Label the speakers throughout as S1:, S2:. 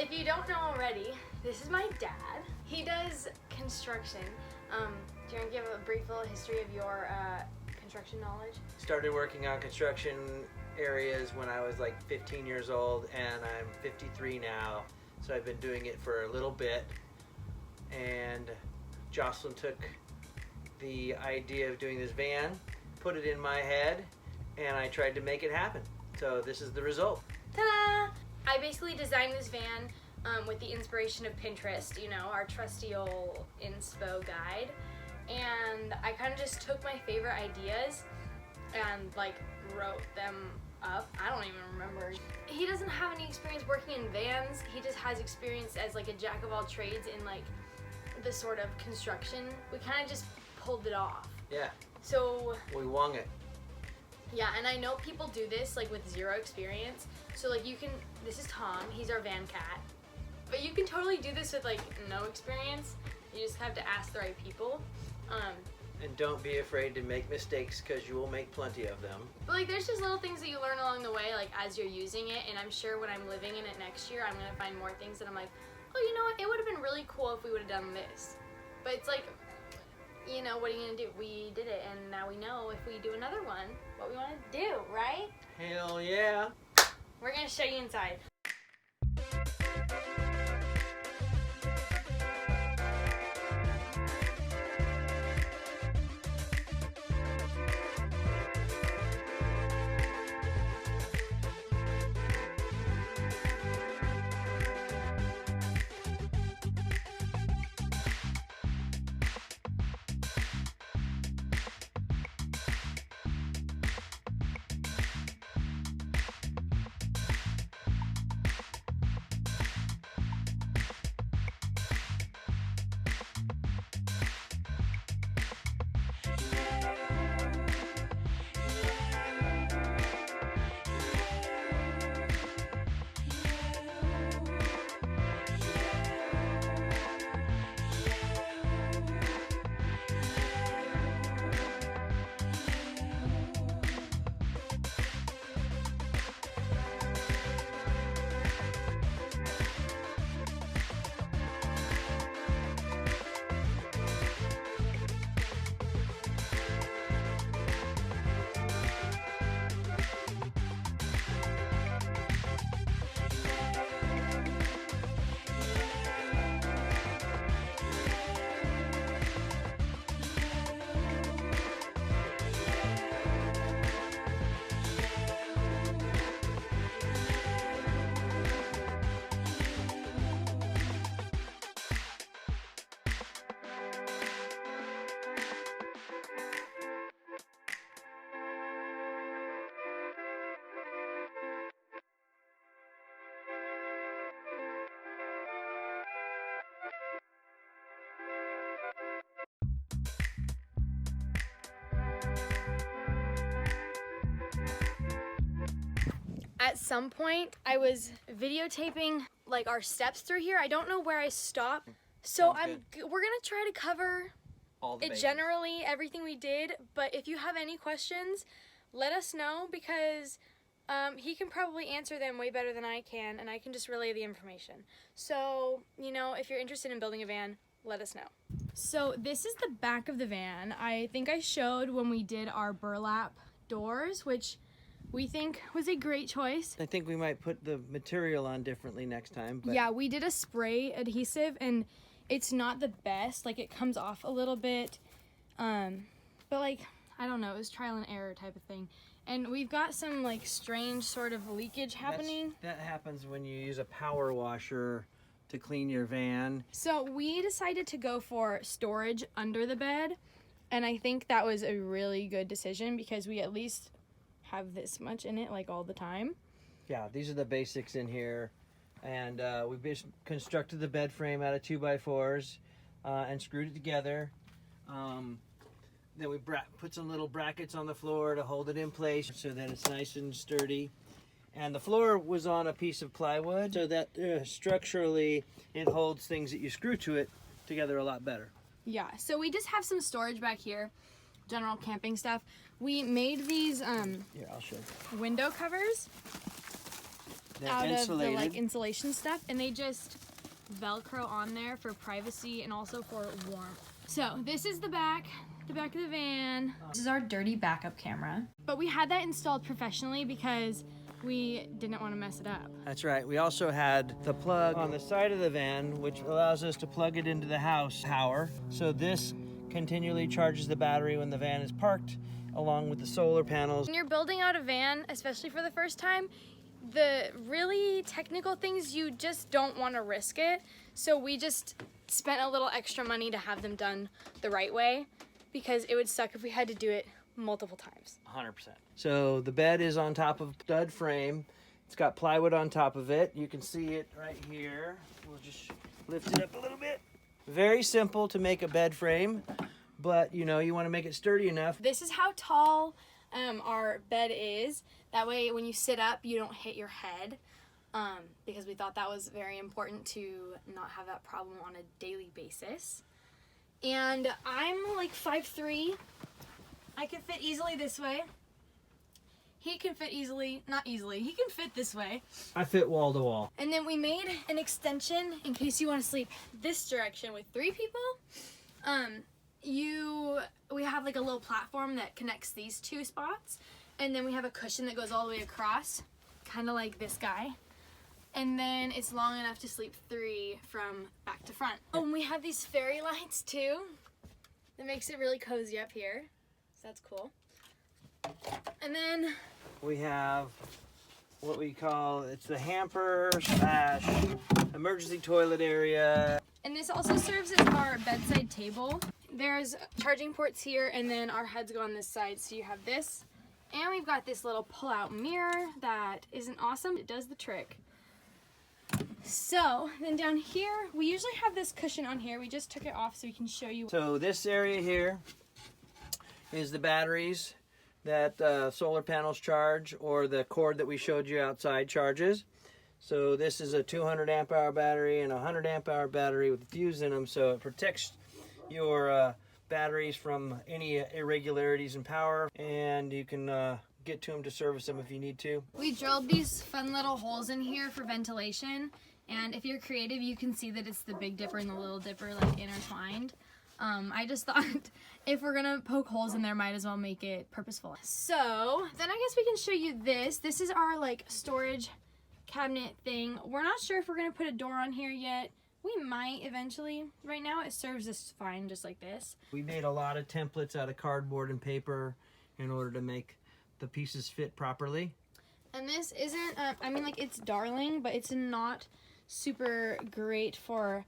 S1: If you don't know already, this is my dad. He does construction. Do you want to give a brief little history of your construction knowledge?
S2: Started working on construction areas when I was like 15 years old, and I'm 53 now, so I've been doing it for a little bit. And Jocelyn took the idea of doing this van, put it in my head, and I tried to make it happen. So this is the result.
S1: Ta-da! I basically designed this van with the inspiration of Pinterest, you know, our trusty old inspo guide. And I kind of just took my favorite ideas and like wrote them up. I don't even remember. He doesn't have any experience working in vans. He just has experience as like a jack of all trades in like the sort of construction. We kind of just pulled it off.
S2: Yeah.
S1: So
S2: we wung it.
S1: Yeah, and I know people do this like with zero experience. So like you can, this is Tom, he's our van cat. But you can totally do this with like no experience. You just have to ask the right people.
S2: And don't be afraid to make mistakes, because you will make plenty of them.
S1: But like there's just little things that you learn along the way, like as you're using it, and I'm sure when I'm living in it next year, I'm gonna find more things that I'm like, oh, you know what, it would have been really cool if we would have done this. But it's like, you know, what are you gonna do? We did it, and now we know if we do another one, what we wanna do, right?
S2: Hell yeah.
S1: We're gonna show you inside. At some point, I was videotaping like our steps through here. I don't know where I stopped. So we're gonna try to cover
S2: All the
S1: generally everything we did, but if you have any questions, let us know, because he can probably answer them way better than I can, and I can just relay the information. So, you know, if you're interested in building a van, let us know. So this is the back of the van. I think I showed when we did our burlap doors, which we think was a great choice.
S2: I think we might put the material on differently next time. But
S1: yeah, we did a spray adhesive, and it's not the best. Like, it comes off a little bit, but like, I don't know, it was trial and error type of thing. And we've got some like strange sort of leakage happening.
S2: That happens when you use a power washer to clean your van.
S1: So we decided to go for storage under the bed, and I think that was a really good decision, because we at least have this much in it like all the time.
S2: Yeah, these are the basics in here, and we constructed the bed frame out of 2x4s and screwed it together. Then we put some little brackets on the floor to hold it in place so that it's nice and sturdy. And the floor was on a piece of plywood, so that structurally it holds things that you screw to it together a lot better.
S1: Yeah, so we just have some storage back here, general camping stuff. We made these
S2: Here, I'll show you.
S1: window covers,
S2: They're
S1: out
S2: insulated.
S1: of the like insulation stuff, and they just Velcro on there for privacy and also for warmth. So this is the back of the van. This is our dirty backup camera. But we had that installed professionally because we didn't want to mess it up.
S2: That's right. We also had the plug on the side of the van, which allows us to plug it into the house power. So this continually charges the battery when the van is parked, along with the solar panels.
S1: When you're building out a van, especially for the first time, the really technical things, you just don't want to risk it. So we just spent a little extra money to have them done the right way, because it would suck if we had to do it multiple times.
S2: 100%. So the bed is on top of stud frame. It's got plywood on top of it. You can see it right here. We'll just lift it up a little bit. Very simple to make a bed frame, but you know, you want to make it sturdy enough.
S1: This is how tall our bed is. That way when you sit up, you don't hit your head, because we thought that was very important to not have that problem on a daily basis. And I'm like 5'3". I can fit easily this way. He can fit easily, not easily, he can fit this way.
S2: I fit wall to wall.
S1: And then we made an extension in case you want to sleep this direction with 3 people. We have like a little platform that connects these 2 spots. And then we have a cushion that goes all the way across, kind of like this guy. And then it's long enough to sleep 3 from back to front. Oh, and we have these fairy lights too. That makes it really cozy up here. So that's cool. And then
S2: we have what we call, it's the hamper / emergency toilet area.
S1: And this also serves as our bedside table. There's charging ports here, and then our heads go on this side. So you have this, and we've got this little pull-out mirror that isn't awesome. It does the trick. So then down here, we usually have this cushion on here. We just took it off so we can show you.
S2: So this area here is the batteries that solar panels charge, or the cord that we showed you outside charges. So this is a 200 amp hour battery and a 100 amp hour battery with a fuse in them, so it protects your batteries from any irregularities in power, and you can get to them to service them if you need to.
S1: We drilled these fun little holes in here for ventilation, and if you're creative, you can see that it's the Big Dipper and the Little Dipper like intertwined. I just thought if we're gonna poke holes in there, might as well make it purposeful. So then I guess we can show you this. This is our like storage cabinet thing. We're not sure if we're gonna put a door on here yet. We might eventually. Right now it serves us fine just like this.
S2: We made a lot of templates out of cardboard and paper in order to make the pieces fit properly.
S1: And this isn't, I mean, like, it's darling, but it's not super great for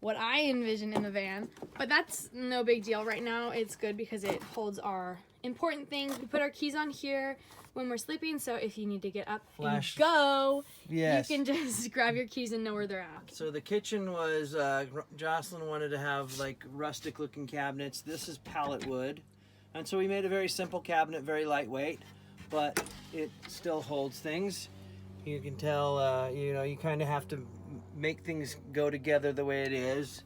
S1: what I envision in the van. But that's no big deal. Right now it's good because it holds our important things. We put our keys on here when we're sleeping, so if you need to get up and go,
S2: yes,
S1: you can just grab your keys and know where they're at.
S2: So the kitchen was, Jocelyn wanted to have like rustic looking cabinets. This is pallet wood. And so we made a very simple cabinet, very lightweight, but it still holds things. You can tell, you know, you kind of have to make things go together the way it is.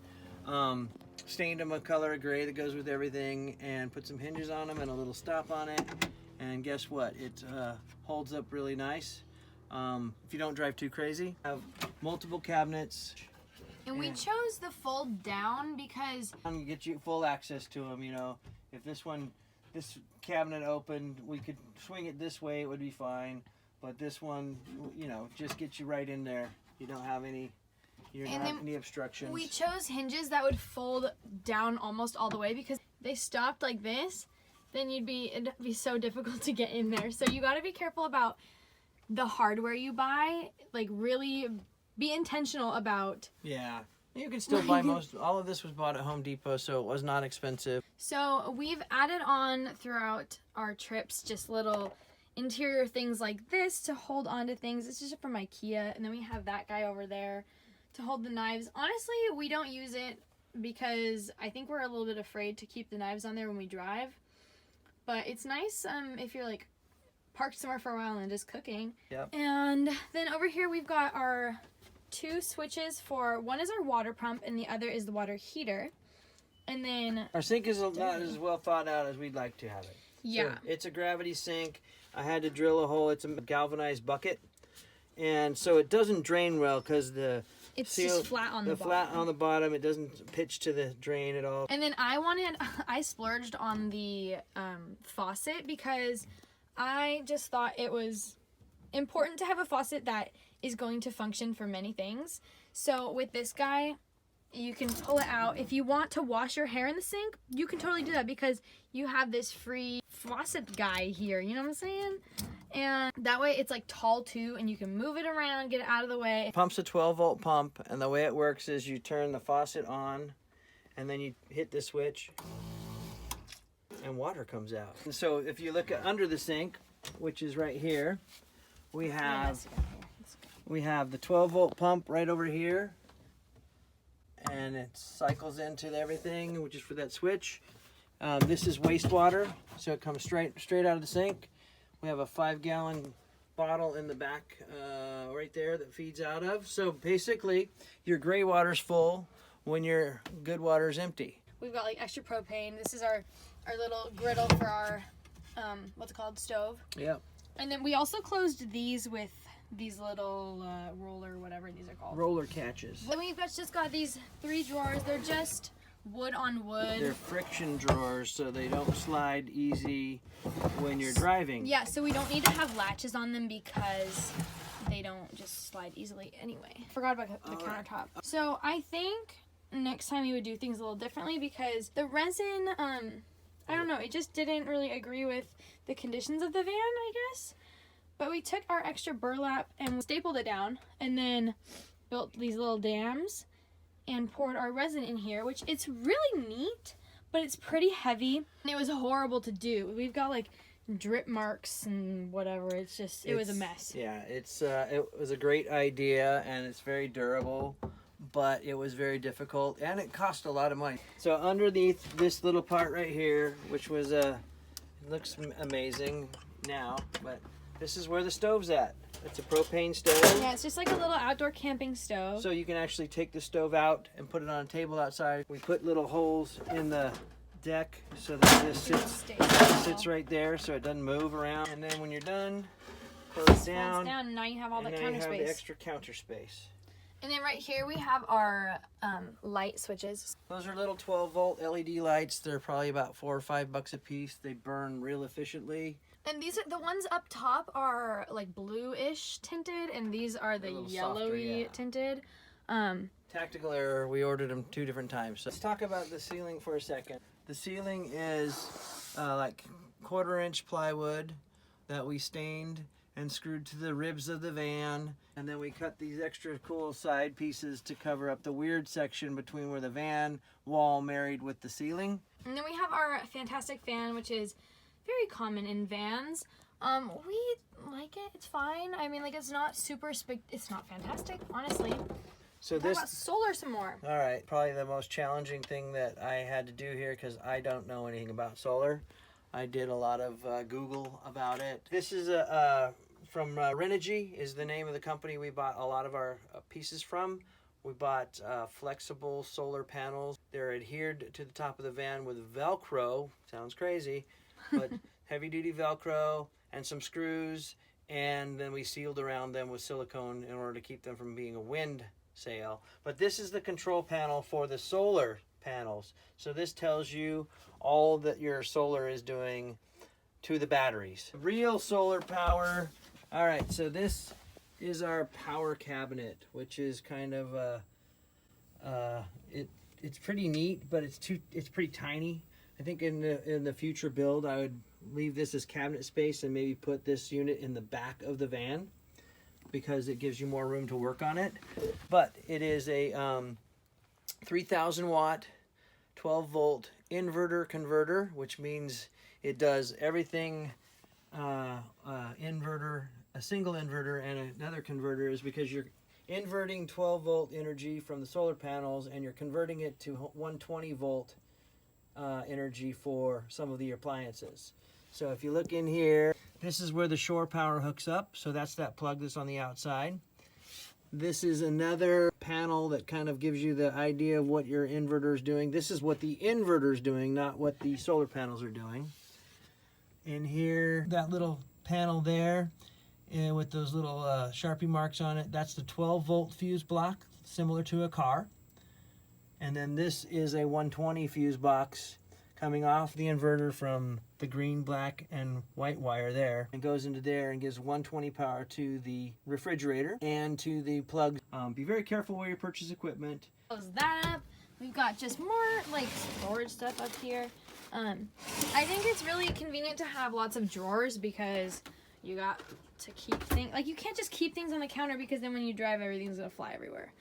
S2: Stained them a color of gray that goes with everything, and put some hinges on them and a little stop on it. And guess what? It holds up really nice. If you don't drive too crazy. Have multiple cabinets.
S1: And we chose the fold down because
S2: you get you full access to them, you know. If this cabinet opened, we could swing it this way, it would be fine. But this one, you know, just gets you right in there. You don't have any, any obstructions.
S1: We chose hinges that would fold down almost all the way because they stopped like this, then it'd be so difficult to get in there. So you got to be careful about the hardware you buy. Like, really be intentional about.
S2: Yeah. You can still buy all of this was bought at Home Depot, so it was not expensive.
S1: So we've added on throughout our trips just little interior things like this to hold on to things. It's just from IKEA. And then we have that guy over there to hold the knives. Honestly, we don't use it because I think we're a little bit afraid to keep the knives on there when we drive. But it's nice if you're like parked somewhere for a while and just cooking.
S2: Yep.
S1: And then over here we've got our 2 switches for, one is our water pump and the other is the water heater. And then
S2: our sink is not as well thought out as we'd like to have it.
S1: Yeah.
S2: So it's a gravity sink. I had to drill a hole. It's a galvanized bucket. and so it doesn't drain well because
S1: it's just flat on the bottom.
S2: Flat on the bottom. It doesn't pitch to the drain at all.
S1: And then I splurged on the faucet because I just thought it was important to have a faucet that is going to function for many things. So with this guy, you can pull it out. If you want to wash your hair in the sink, you can totally do that because you have this free faucet guy here. You know what I'm saying? And that way it's like tall too, and you can move it around, get it out of the way.
S2: Pump's a 12-volt pump, and the way it works is you turn the faucet on, and then you hit the switch, and water comes out. And so if you look at under the sink, which is right here, we have the 12-volt pump right over here, and it cycles into everything, which is for that switch. This is wastewater, so it comes straight out of the sink. We have a 5-gallon bottle in the back right there that feeds out of. So basically, your gray water's full when your good water's empty.
S1: We've got like extra propane. This is our little griddle for our, what's it called, stove.
S2: Yep.
S1: And then we also closed these with these little roller, whatever these are called.
S2: Roller catches.
S1: Then we've just got these 3 drawers. They're just wood on wood.
S2: They're friction drawers, so they don't slide easy when you're driving.
S1: Yeah, so we don't need to have latches on them because they don't just slide easily anyway. Forgot about the countertop. So I think next time we would do things a little differently because the resin, I don't know, it just didn't really agree with the conditions of the van, I guess. But we took our extra burlap and stapled it down and then built these little dams and poured our resin in here, which it's really neat, but it's pretty heavy. And it was horrible to do. We've got like drip marks and whatever. It was a mess.
S2: Yeah, it was a great idea and it's very durable, but it was very difficult and it cost a lot of money. So underneath this little part right here, which was it looks amazing now, but this is where the stove's at. It's a propane stove.
S1: Yeah, it's just like a little outdoor camping stove.
S2: So you can actually take the stove out and put it on a table outside. We put little holes in the deck so that this sits right there so it doesn't move around. And then when you're done, close it down.
S1: And now you have all that counter space.
S2: And now you have the extra counter space.
S1: And then right here we have our light switches.
S2: Those are little 12-volt LED lights. They're probably about $4 or $5 a piece. They burn real efficiently.
S1: And these are the ones up top are like bluish tinted, and these are the yellowy tinted.
S2: Tactical error. We ordered them 2 different times. So let's talk about the ceiling for a second. The ceiling is like 1/4-inch plywood that we stained and screwed to the ribs of the van, and then we cut these extra cool side pieces to cover up the weird section between where the van wall married with the ceiling.
S1: And then we have our fantastic fan, which is very common in vans. We like it. It's fine. I mean, like, it's not super it's not fantastic, honestly.
S2: So
S1: Talk about solar some more.
S2: All right, probably the most challenging thing that I had to do here because I don't know anything about solar. I did a lot of Google about it. This is from Renogy is the name of the company we bought a lot of our pieces from. We bought flexible solar panels. They're adhered to the top of the van with Velcro. Sounds crazy, but heavy-duty Velcro and some screws, and then we sealed around them with silicone in order to keep them from being a wind sail. But this is the control panel for the solar panels. So this tells you all that your solar is doing to the batteries. Real solar power. All right, so this is our power cabinet, which is kind of it's pretty neat, but it's pretty tiny. I think in the future build, I would leave this as cabinet space and maybe put this unit in the back of the van because it gives you more room to work on it. But it is a 3,000 watt, 12 volt inverter converter, which means it does everything inverter, a single inverter and another converter is because you're inverting 12 volt energy from the solar panels and you're converting it to 120 volt energy for some of the appliances. So if you look in here, this is where the shore power hooks up. So that's that plug that's on the outside. This is another panel that kind of gives you the idea of what your inverter is doing. This is what the inverter is doing, not what the solar panels are doing. In here, that little panel there with those little Sharpie marks on it. That's the 12-volt fuse block, similar to a car. And then this is a 120 fuse box coming off the inverter from the green, black, and white wire there. It goes into there and gives 120 power to the refrigerator and to the plug. Be very careful where you purchase equipment.
S1: Close that up. We've got just more like storage stuff up here. I think it's really convenient to have lots of drawers because you got to keep things, like you can't just keep things on the counter because then when you drive everything's gonna fly everywhere.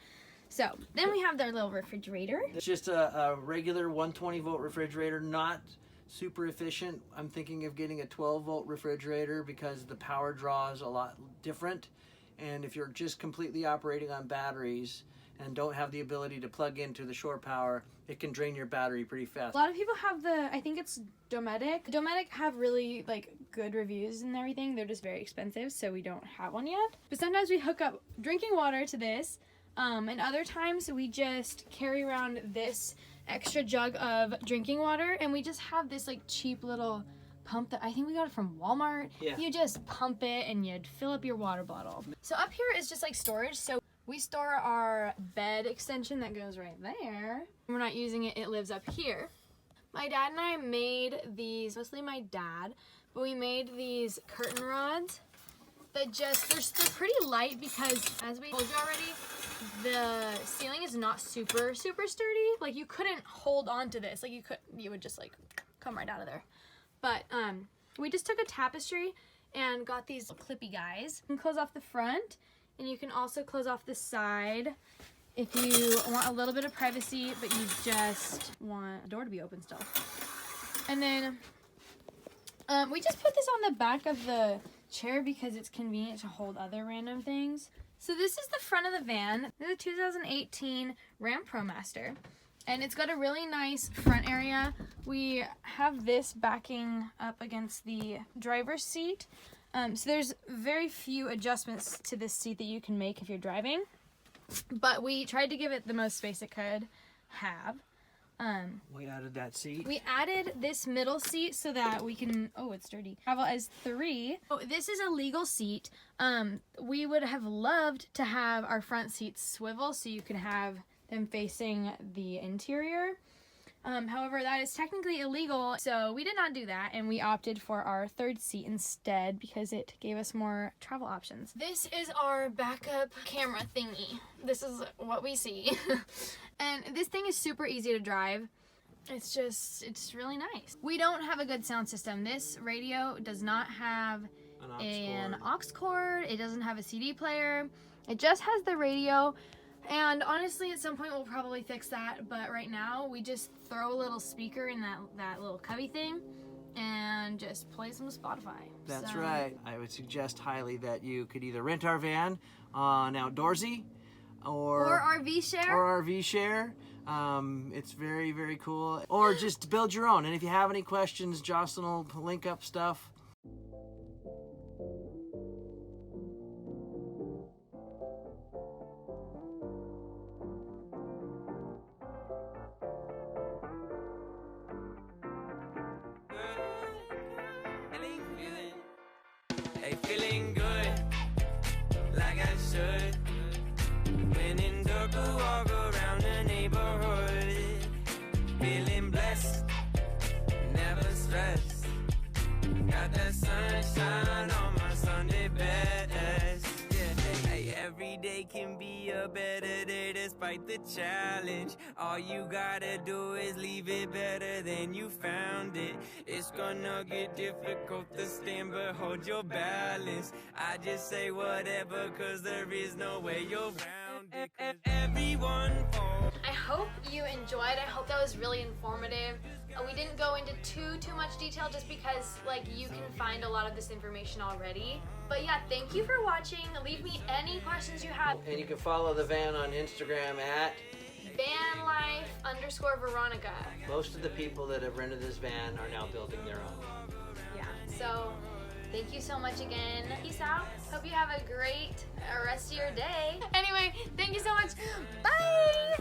S1: So then we have their little refrigerator.
S2: It's just a regular 120 volt refrigerator, not super efficient. I'm thinking of getting a 12 volt refrigerator because the power draw is a lot different. And if you're just completely operating on batteries and don't have the ability to plug into the shore power, it can drain your battery pretty fast.
S1: A lot of people have I think it's Dometic. Dometic have really like good reviews and everything. They're just very expensive, so we don't have one yet. But sometimes we hook up drinking water to this. And other times we just carry around this extra jug of drinking water, and we just have this like cheap little pump that I think we got it from Walmart. Yeah. You just pump it and you'd fill up your water bottle. So up here is just like storage. So we store our bed extension that goes right there. We're not using it, it lives up here. My dad and I made these, mostly my dad, but we made these curtain rods that they're pretty light because, as we told you already, the ceiling is not super sturdy. Like you couldn't hold on to this. Like you would just like come right out of there. But we just took a tapestry and got these clippy guys. You can close off the front, and you can also close off the side if you want a little bit of privacy, but you just want the door to be open still. And then we just put this on the back of the chair because it's convenient to hold other random things. So this is the front of the van. This is a 2018 Ram Promaster, and it's got a really nice front area. We have this backing up against the driver's seat. So there's very few adjustments to this seat that you can make if you're driving, but we tried to give it the most space it could have.
S2: We added that seat.
S1: We added this middle seat so that we can, oh, it's dirty, travel as 3. Oh, this is a legal seat. We would have loved to have our front seats swivel so you can have them facing the interior. However, that is technically illegal, so we did not do that, and we opted for our 3rd seat instead because it gave us more travel options. This is our backup camera thingy. This is what we see. And this thing is super easy to drive. It's really nice. We don't have a good sound system. This radio does not have an aux cord. It doesn't have a CD player. It just has the radio. And honestly, at some point we'll probably fix that, but right now we just throw a little speaker in that little cubby thing and just play some Spotify.
S2: That's right. I would suggest highly that you could either rent our van on Outdoorsy or
S1: RV Share.
S2: Or RV Share. It's very, very cool. Or just build your own. And if you have any questions, Jocelyn will link up stuff.
S3: Hey, feeling good, like I should. When in dark, I walk around the neighborhood. Feeling blessed, never stressed. Got that sunshine on my Sunday best. Yeah, hey, every day can be a better day despite the challenge. All you gotta do is leave it better than you found it. It's gonna get difficult to stand, but hold your balance. I just say whatever, cause there is no way you're around it. Everyone falls.
S1: I hope you enjoyed. I hope that was really informative. We didn't go into too much detail just because like you can find a lot of this information already. But yeah, thank you for watching. Leave me any questions you have.
S2: And you can follow the van on Instagram at
S1: vanlife_Veronica.
S2: Most of the people that have rented this van are now building their own.
S1: Yeah, so thank you so much again. Peace out. Hope you have a great rest of your day. Anyway, thank you so much. Bye!